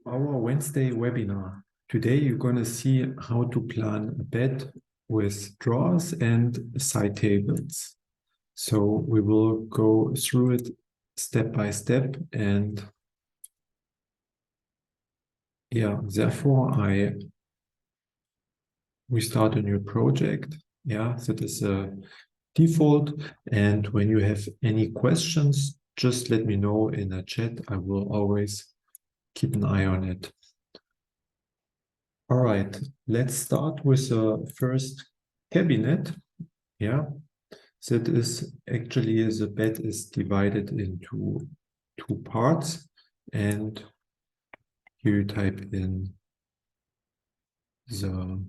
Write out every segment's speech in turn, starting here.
Our Wednesday webinar. Today you're going to see how to plan a bed with drawers and side tables. So we will go through it step by step, and therefore we start a new project. That is a default, and when you have any questions, just let me know in the chat. I will always keep an eye on it. All right, let's start with the first cabinet. That is actually, the bed is divided into two parts, and here you type in the,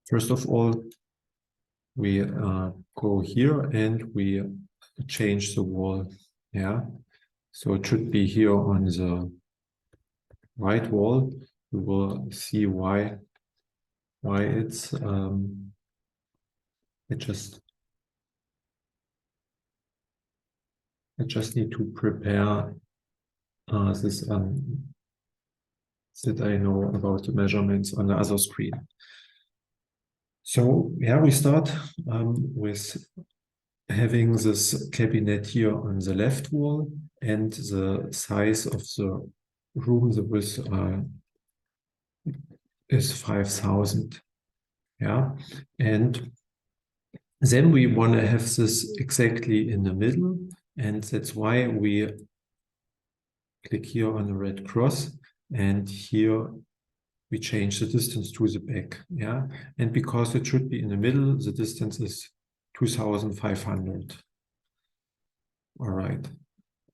first of all, we go here and we change the wall. So it should be here on the right wall. We will see why it's I just need to prepare this that I know about the measurements on the other screen. So we start with having this cabinet here on the left wall, and the size of the room, the width is 5,000. And then we want to have this exactly in the middle, and that's why we click here on the red cross, and here we change the distance to the back. And because it should be in the middle, the distance is 2,500. All right,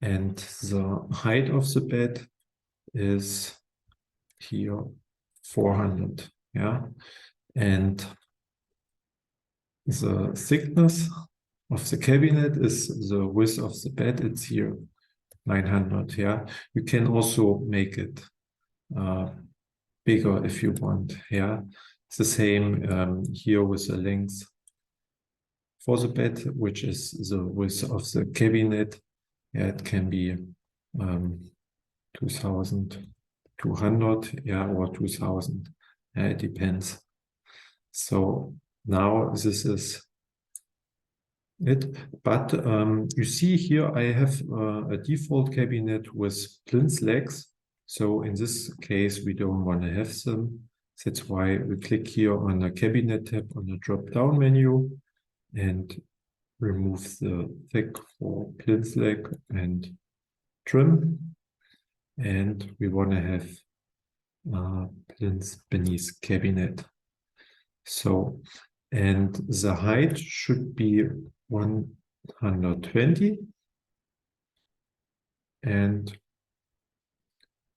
and the height of the bed is here 400. And the thickness of the cabinet is the width of the bed. It's here 900. You can also make it bigger if you want. It's the same here with the length for the bed, which is the width of the cabinet. It can be 2,200 or 2,000. It depends. So now this is it, but you see here I have a default cabinet with plinth legs. So in this case we don't want to have them. That's why we click here on the cabinet tab on the drop down menu and remove the thick for plinth leg and trim, and we want to have plinth beneath cabinet. So, and the height should be 120, and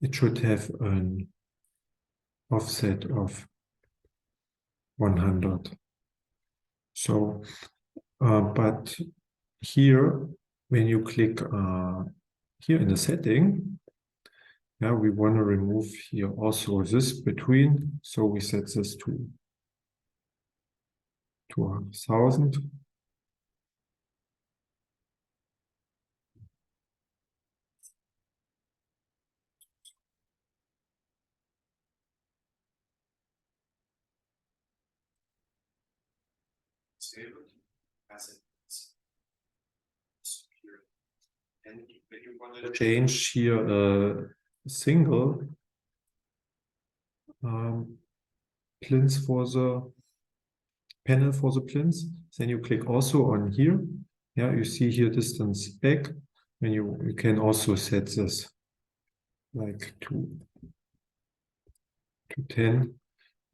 it should have an offset of 100. So, but here, when you click here in the setting, we want to remove here also this between. So we set this to 1,000. And when you want to change here a single plinth for the panel for the plinth, then you click also on here. You see here distance back, and you can also set this like to 10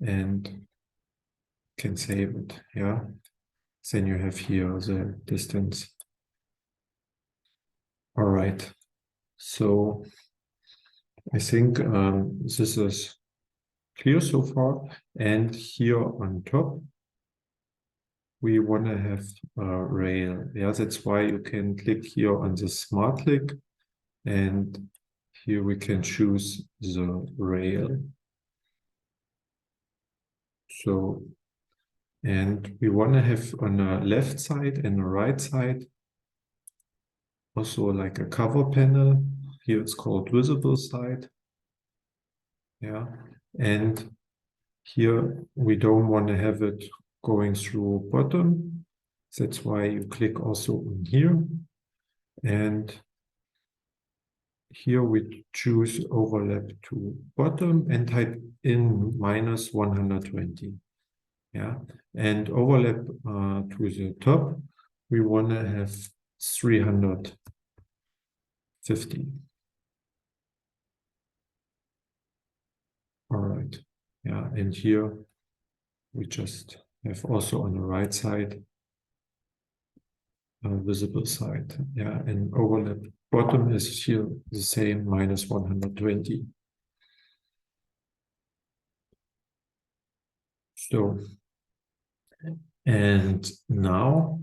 and can save it. Then you have here the distance. All right, so I think this is clear so far. And here on top we want to have a rail. That's why you can click here on the smart click, and here we can choose the rail. So, and we want to have on the left side and the right side also like a cover panel. Here it's called visible side. Yeah, and here we don't want to have it going through bottom. That's why you click also on here. And here we choose overlap to bottom and type in minus 120. Yeah, and overlap to the top, we want to have 350. All right. Yeah, and here we just have also on the right side visible side. Yeah, and overlap bottom is here the same, minus 120. So, and now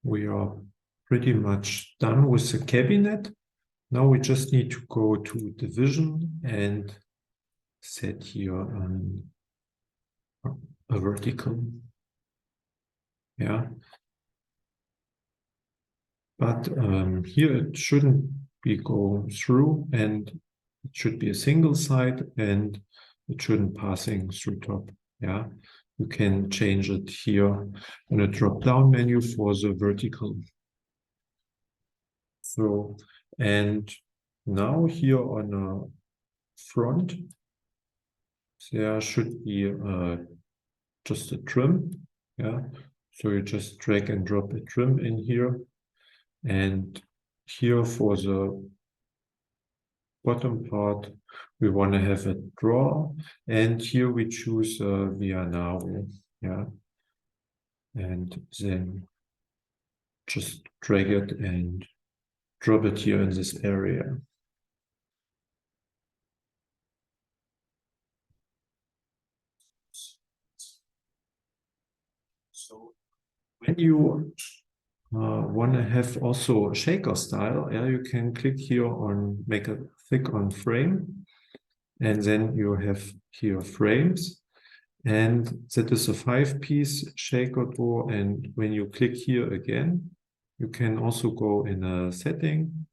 we are pretty much done with the cabinet. Now we just need to go to division and set here a vertical. Yeah. But here it shouldn't be going through, and it should be a single side, and it shouldn't passing through top. Yeah, you can change it here in a drop-down menu for the vertical. So, and now here on the front, there should be just a trim. Yeah, so you just drag and drop a trim in here. And here for the bottom part, we want to have a draw. And here we choose via now. Yeah. And then just drag it and drop it here in this area. So when you want to have also shaker style, yeah, you can click here on make a thick on frame, and then you have here frames, and that is a 5-piece shaker door. And when you click here again, you can also go in a setting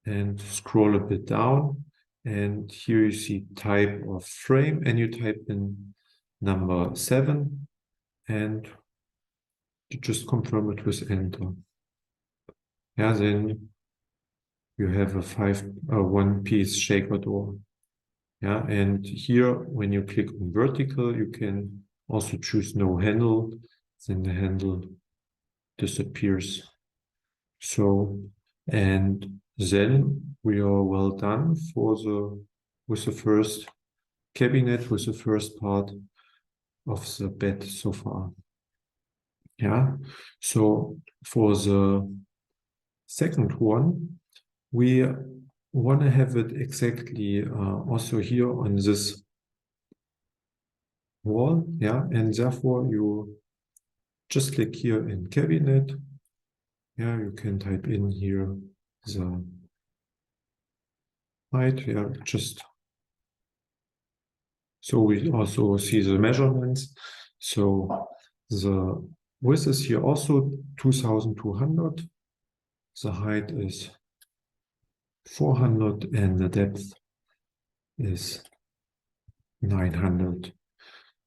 and scroll a bit down, and here you see type of frame, and you type in number 7, and you just confirm it with enter. Yeah, then you have a 1-piece shaker door. Yeah, and here when you click on vertical, you can also choose no handle, then the handle disappears. So, and then we are well done with the first cabinet, with the first part of the bed so far. Yeah, so for the second one, we want to have it exactly also here on this wall. Yeah, and therefore you just click here in cabinet. Yeah, you can type in here the height. Yeah, just so we also see the measurements. So the width is here also 2200. The height is 400 and the depth is 900.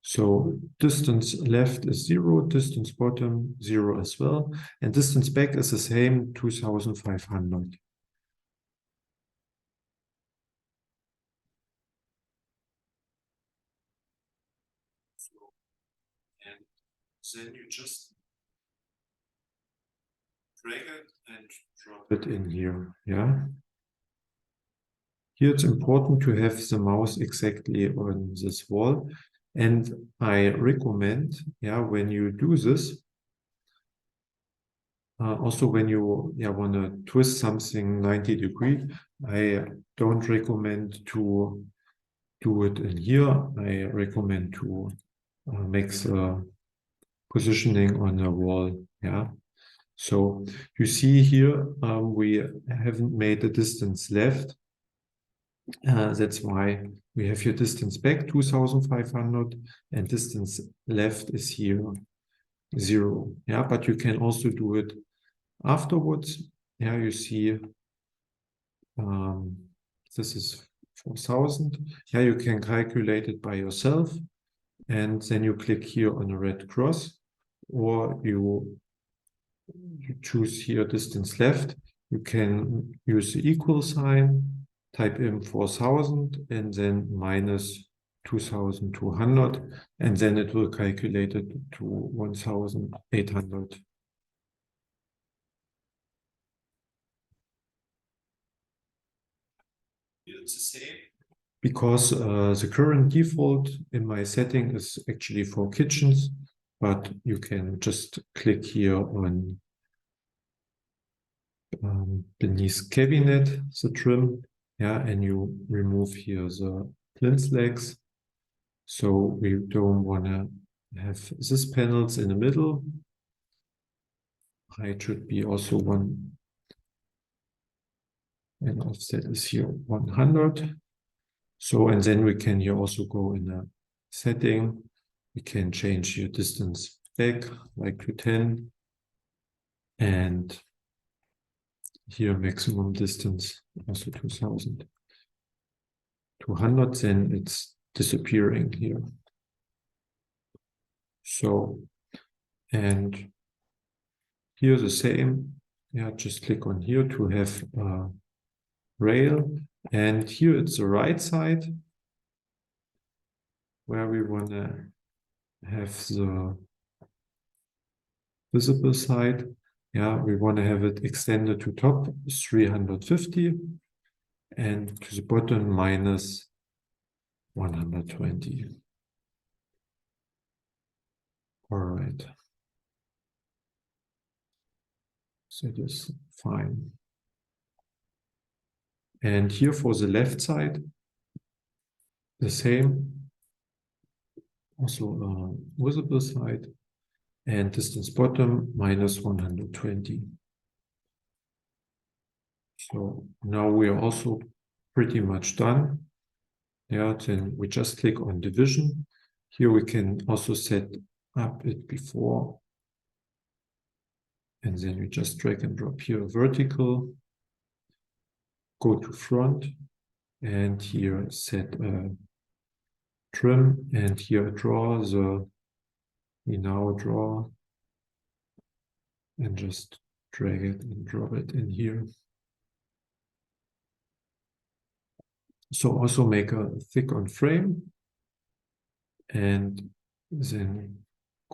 So distance left is 0, distance bottom 0 as well, and distance back is the same, 2500. And then you just drag it and drop it in here. Yeah. Here it's important to have the mouse exactly on this wall. And I recommend, yeah, when you do this, also when you want to twist something 90 degrees, I don't recommend to do it in here. I recommend to make the positioning on the wall. Yeah. So you see here, we haven't made the distance left. That's why we have here distance back 2500 and distance left is here 0. Yeah, but you can also do it Afterwards, here you see this is 4,000. Here you can calculate it by yourself, and then you click here on a red cross, or you choose here distance left. You can use the equal sign, type in 4,000 and then minus 2,200, and then it will calculate it to 1,800. It's the same. Because the current default in my setting is actually for kitchens, but you can just click here on beneath cabinet, the trim, yeah, and you remove here the plinth legs. So we don't want to have these panels in the middle. Height should be also 1, and offset is here 100. So, and then we can here also go in a setting. We can change your distance back like to 10, and here maximum distance also 2,200, then it's disappearing here. So, and here the same, yeah, just click on here to have a rail, and here it's the right side where we want to have the visible side. Yeah, we want to have it extended to top 350 and to the bottom minus 120. All right. So it is fine. And here for the left side, the same. Also visible side, and distance bottom minus 120. So now we are also pretty much done. Yeah, then we just click on division. Here we can also set up it before. And then we just drag and drop here vertical, go to front, and here set a trim, and here draw we now draw, and just drag it and drop it in here. So also make a thick on frame, and then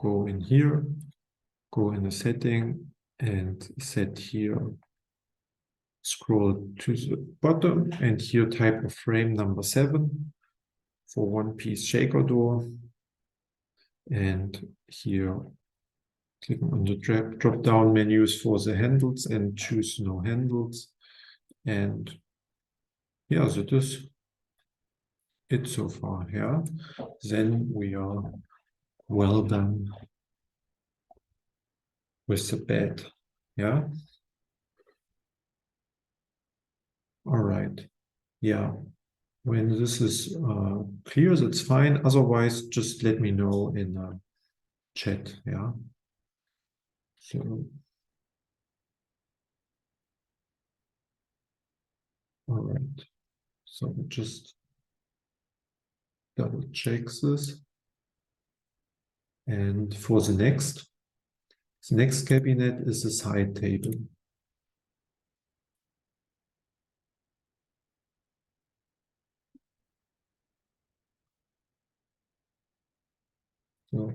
go in here, go in the setting, and set here, scroll to the bottom, and here type of frame number 7 for one piece shaker door, and here click on the drop down menus for the handles and choose no handles, and yeah, that is it so far. Yeah, then we are well done with the bed. Yeah. All right. Yeah. When this is clear, that's fine. Otherwise, just let me know in the chat. Yeah. So. All right. So just double check this. And for the next cabinet is the side table. So,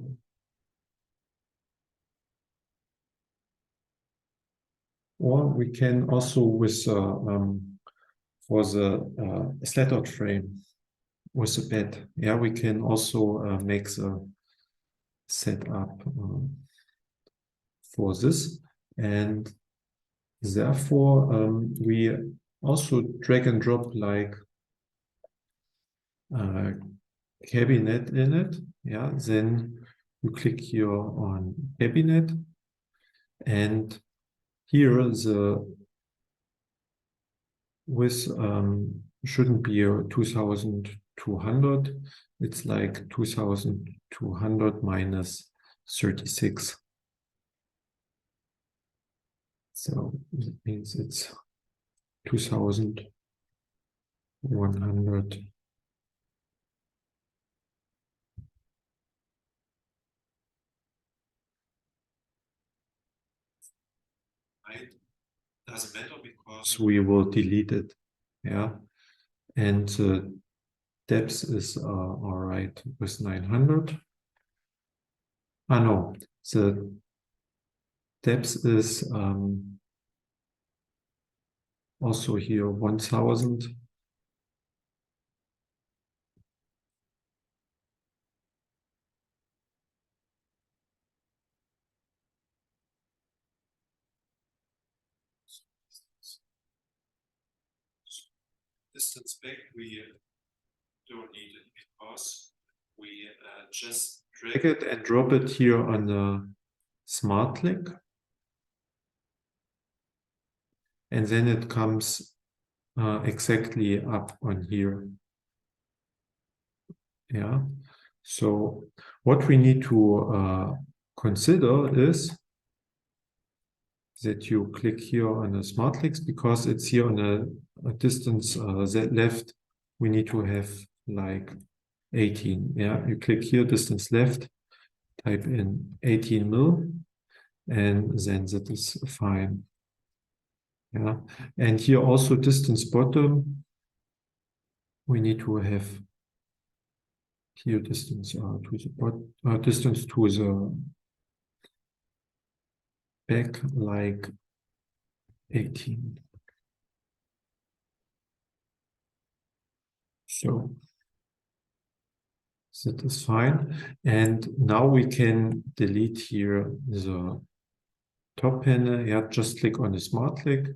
or we can also with for the slatted frame with the bed. Yeah, we can also make the setup for this, and therefore we also drag and drop like cabinet in it. Yeah, then you click here on cabinet, and here the width shouldn't be 2,200. It's like 2,200 minus 36. So that means it's 2,100. Right? Doesn't matter because we will delete it. Yeah. And the depth is all right with 900. Ah, no, the depth is also here 1,000. Distance back, we don't need it because we just drag it and drop it here on the smart click. And then it comes exactly up on here. Yeah. So what we need to consider is that you click here on the smart clicks because it's here on a distance Z left. We need to have like 18. Yeah, you click here, distance left, type in 18 mil, and then that is fine. Yeah, and here also distance bottom. We need to have here distance to the distance to the back like 18. So that is fine. And now we can delete here the top panel. Yeah, just click on the smart click.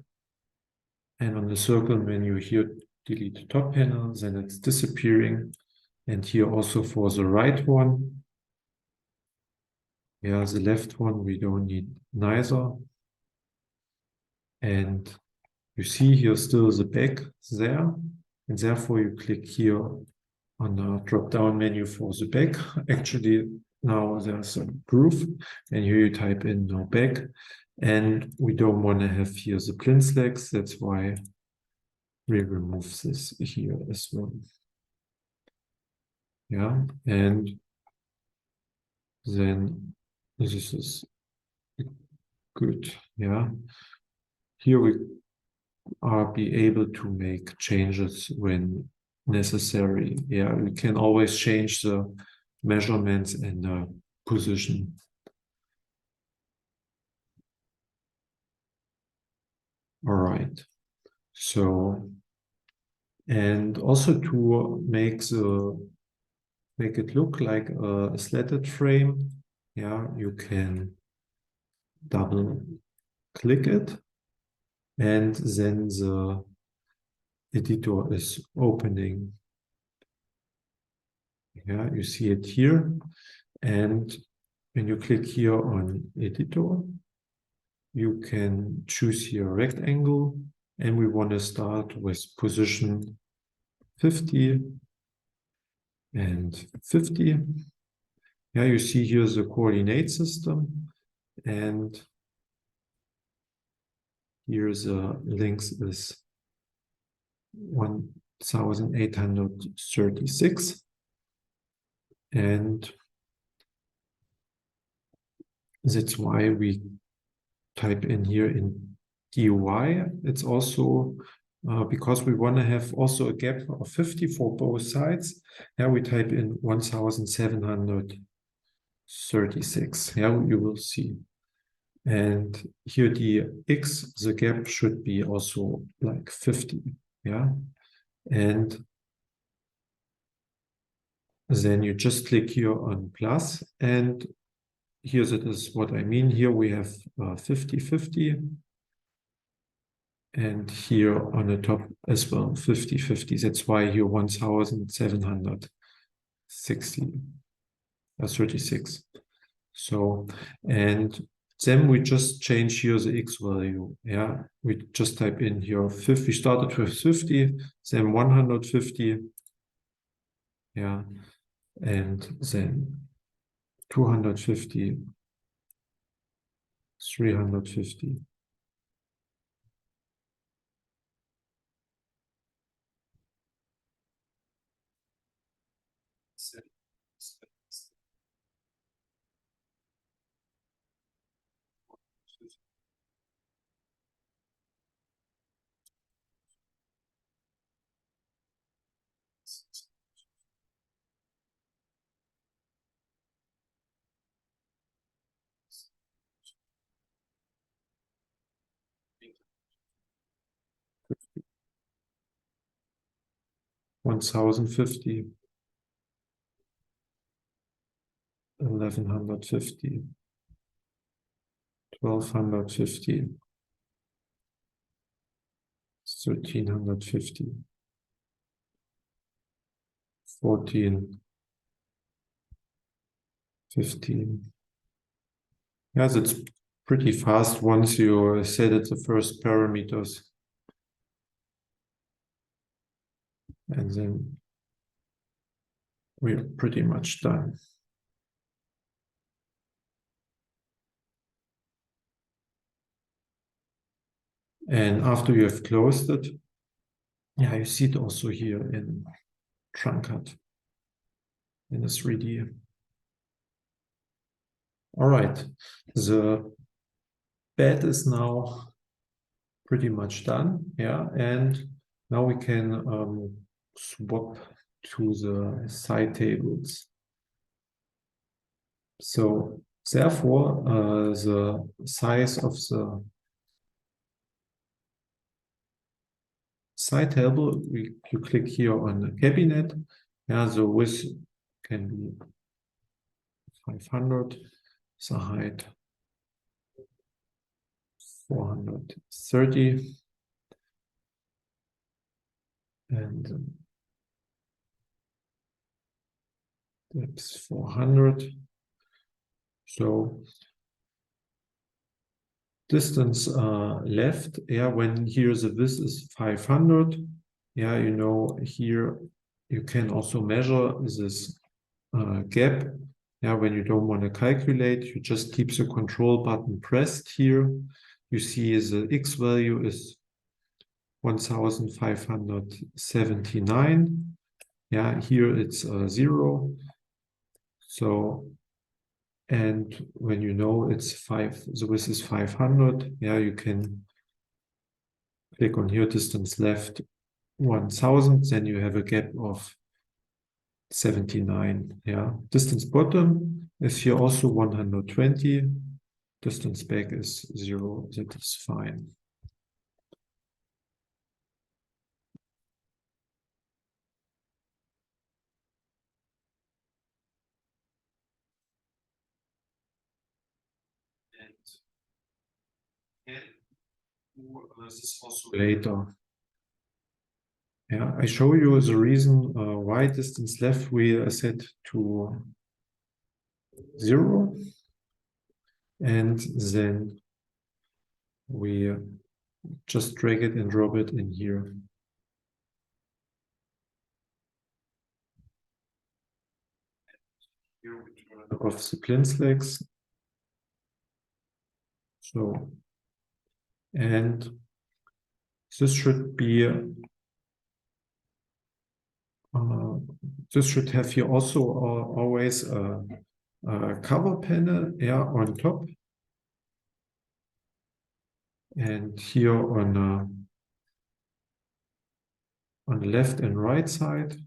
And on the circle menu here, delete the top panel, then it's disappearing. And here also for the right one. Yeah, the left one, we don't need neither. And you see here still the back there. And therefore you click here on the drop-down menu for the back. Actually, now there's a groove, and here you type in no back. And we don't want to have here the plinth legs. That's why we remove this here as well. Yeah, and then this is good. Yeah, here we are be able to make changes when necessary. Yeah, we can always change the measurements and the position. All right. So, and also to make it look like a slatted frame, yeah, you can double click it, and then the editor is opening. Yeah, you see it here, and when you click here on editor, you can choose here rectangle, and we want to start with position 50 and 50. Yeah, you see here the coordinate system, and here the length is 1,836. And that's why we type in here in DUI. It's also because we want to have also a gap of 50 for both sides. Yeah, we type in 1,736. Yeah, you will see. And here the X, the gap should be also like 50. Yeah. And then you just click here on plus, and here that is what I mean. Here we have 50-50, and here on the top as well 50-50. That's why here 1,736. So, and then we just change here the X value. Yeah, we just type in here 50. We started with 50, then 150. Yeah, and then 250, 350, 1050, 1150, 1250, 1350, 14, 15. Yes, it's pretty fast once you set it the first parameters. And then we're pretty much done. And after you have closed it, yeah, you see it also here in TrunCAD, in the 3D. All right, the bed is now pretty much done, yeah, and now we can swap to the side tables. So therefore, the size of the side table, you click here on the cabinet. Yeah, the width can be 500, the height 430, and depth 400. So distance left, yeah, when here the width is 500, yeah, you know, here you can also measure this gap. Yeah, when you don't want to calculate, you just keep the control button pressed here. You see the X value is 1579. Yeah, here it's 0. So, and when you know it's 5, the width is 500, yeah, you can click on here, distance left 1000, then you have a gap of 79. Yeah, distance bottom is here also 120. Distance back is 0. That is fine. And this is also later. Yeah, I show you the reason why distance left we set to 0, and then we just drag it and drop it in here. Here we turn off the plinth legs. So, and this should be this should have here also always a cover panel, yeah, on top, and here on the left and right side.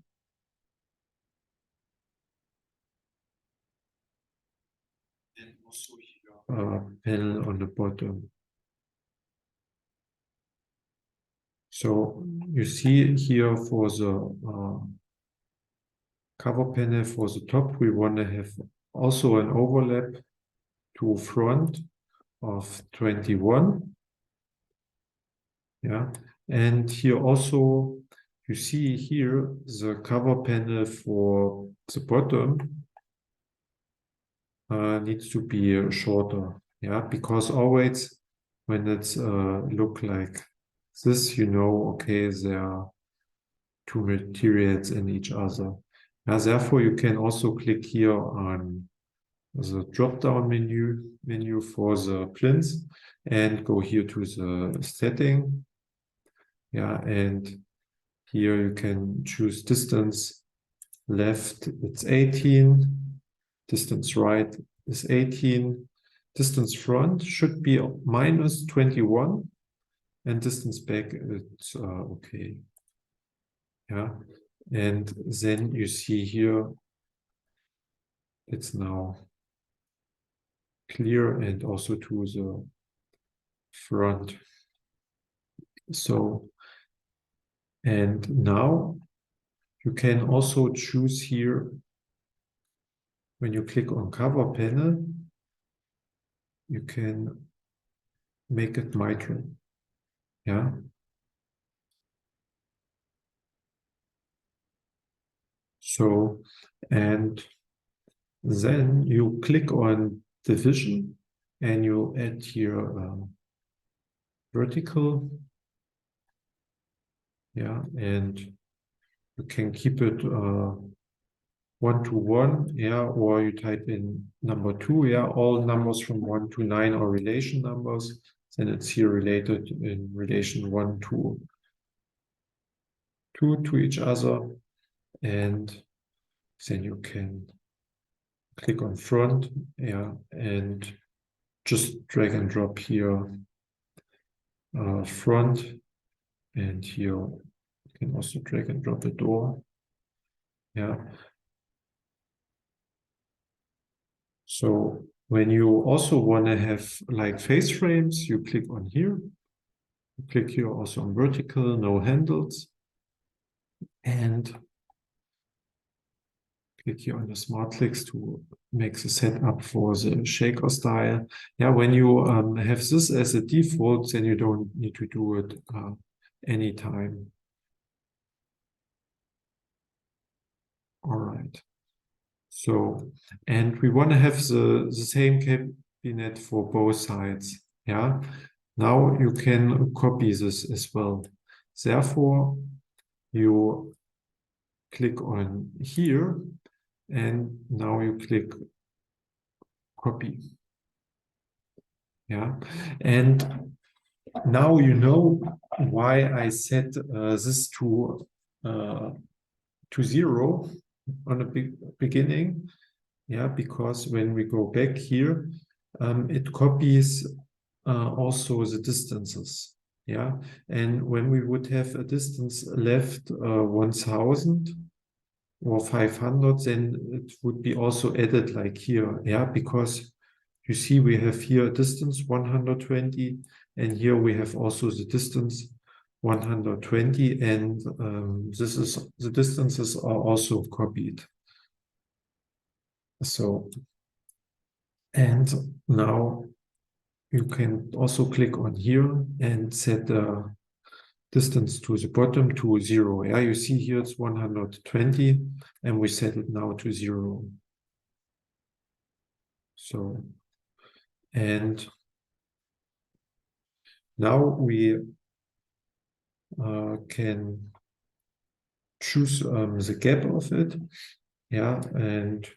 And also here a panel on the bottom. So you see here for the cover panel for the top, we want to have also an overlap to front of 21. Yeah, and here also you see here the cover panel for the bottom needs to be shorter. Yeah, because always when it's look like this, you know, okay, there are two materials in each other. Yeah, therefore, you can also click here on the drop-down menu for the plinth and go here to the setting. Yeah, and here you can choose distance left, it's 18. Distance right is 18. Distance front should be minus 21. And distance back, it's okay. Yeah, and then you see here, it's now clear and also to the front. So, and now You can also choose here, when you click on cover panel, you can make it mitral. Yeah. So, and then you click on division and you add here vertical. Yeah, and you can keep it 1 to 1, yeah, or you type in number 2, yeah, all numbers from 1 to 9 are relation numbers. Then it's here related in relation 1 to 2 to each other. And then you can click on front, yeah, and just drag and drop here front, and here you can also drag and drop a door, yeah. So when you also want to have like face frames, you click on here. You click here also on vertical, no handles, and click here on the smart clicks to make the setup for the shaker style. Yeah, when you have this as a default, then you don't need to do it anytime. All right. So, and we want to have the same cabinet for both sides. Yeah. Now you can copy this as well. Therefore, you click on here, and now you click copy. Yeah. And now you know why I set this to 0 on the beginning. Yeah, because when we go back here, it copies also the distances. Yeah, and when we would have a distance left 1000 or 500, then it would be also added like here. Yeah, because you see we have here a distance 120, and here we have also the distance 120, and this is the distances are also copied. So, and now you can also click on here and set the distance to the bottom to 0. Yeah, you see here it's 120, and we set it now to 0. So, and now we can choose the gap of it. Yeah, and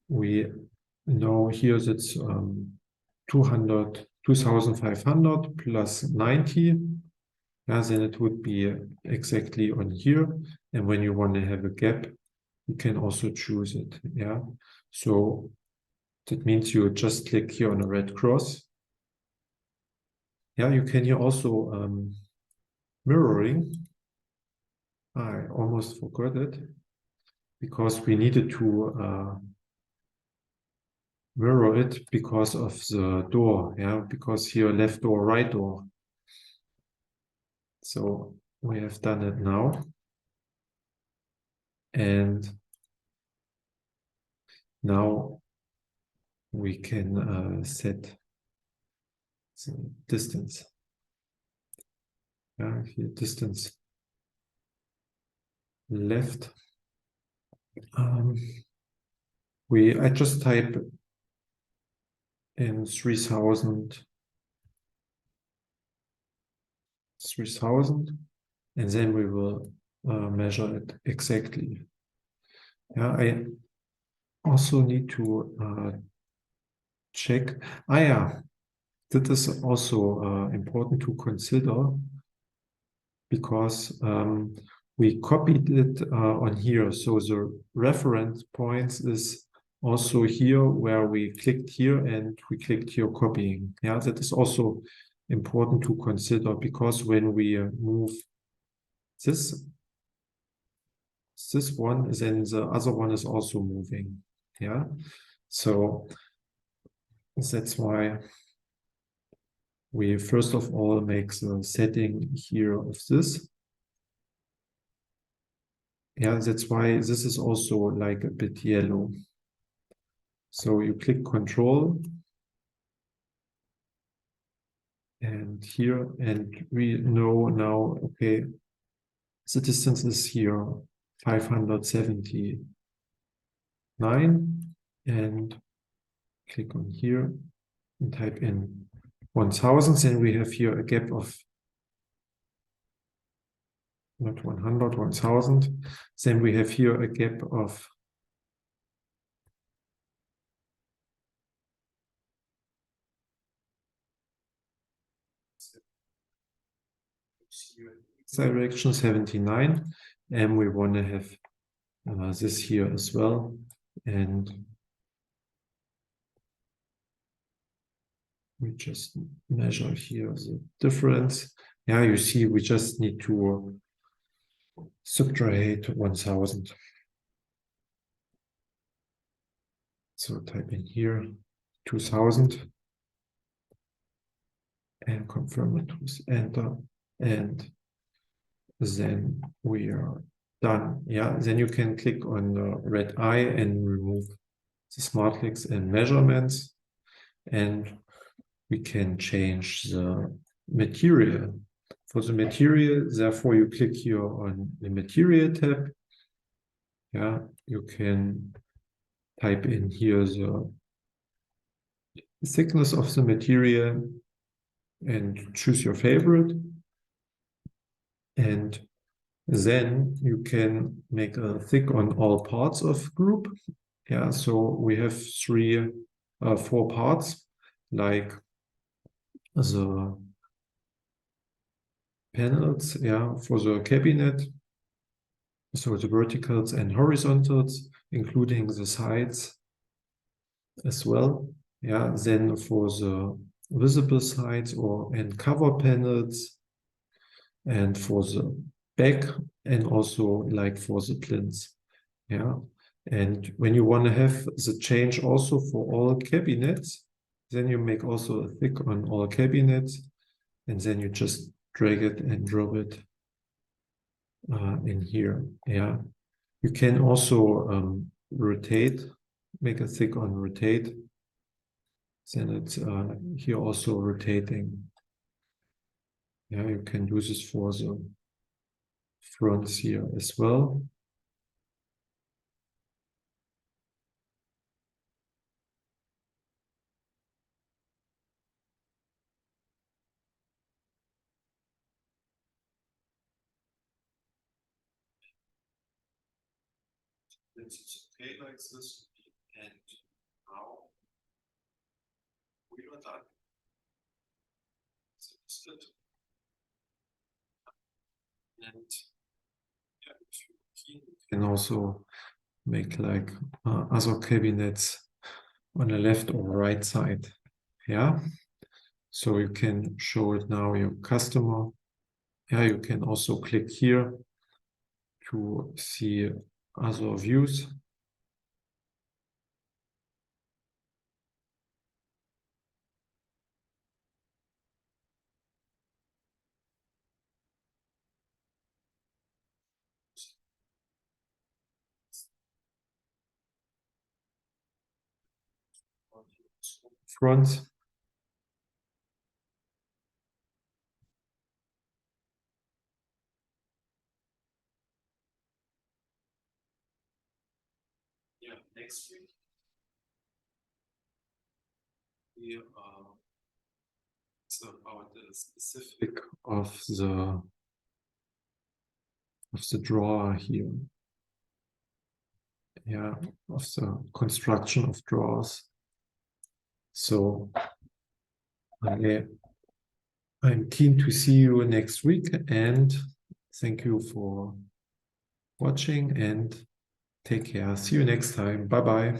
we know here that's 2500 plus 90. Yeah, then it would be exactly on here. And when you want to have a gap, you can also choose it. Yeah, so that means you just click here on a red cross. Yeah, you can here also mirroring. I almost forgot it because we needed to mirror it because of the door. Yeah, because here left door, right door. So we have done it now. And now we can set the distance. Yeah, here distance left. I just type in 3000, and then we will measure it exactly. Yeah, I also need to check. Yeah, that is also important to consider, because we copied it on here. So the reference points is also here where we clicked here and we clicked here copying. Yeah, that is also important to consider, because when we move this one, then the other one is also moving. Yeah, so that's why we first of all, make the setting here of this, Yeah, that's why this is also like a bit yellow. So you click Control and here, and we know now, okay, the distance is here 579, and click on here and type in 1000. Then we have here a gap of not 100, 1000. Then we have here a gap of 79, and we want to have this here as well, and we just measure here the difference. Yeah, you see, we just need to subtract 1000. So type in here 2000 and confirm it with enter, and then we are done. Yeah, then you can click on the red eye and remove the smart clicks and measurements, and we can change the material. For the material, therefore, you click here on the material tab. Yeah, you can type in here the thickness of the material and choose your favorite. And then you can make a thick on all parts of group. Yeah, so we have four parts, like the panels, yeah, for the cabinet. So the verticals and horizontals, including the sides as well. Yeah, then for the visible sides and cover panels, and for the back, and also like for the plinths. Yeah, and when you want to have the change also for all cabinets, then you make also a thick on all cabinets, and then you just drag it and drop it in here. Yeah, you can also rotate, make a thick on rotate. Then it's here also rotating. Yeah, you can use this for the fronts here as well. It's okay like this, and now we are done. So it's good. And yeah, if you key, you can also make like other cabinets on the left or right side. Yeah, so you can show it now your customer. Yeah, you can also click here to see other views. Front. Yeah, next week we it's about the specific of the drawer here. Yeah, of the construction of drawers. So I'm keen to see you next week, and thank you for watching, and take care. See you next time. Bye bye.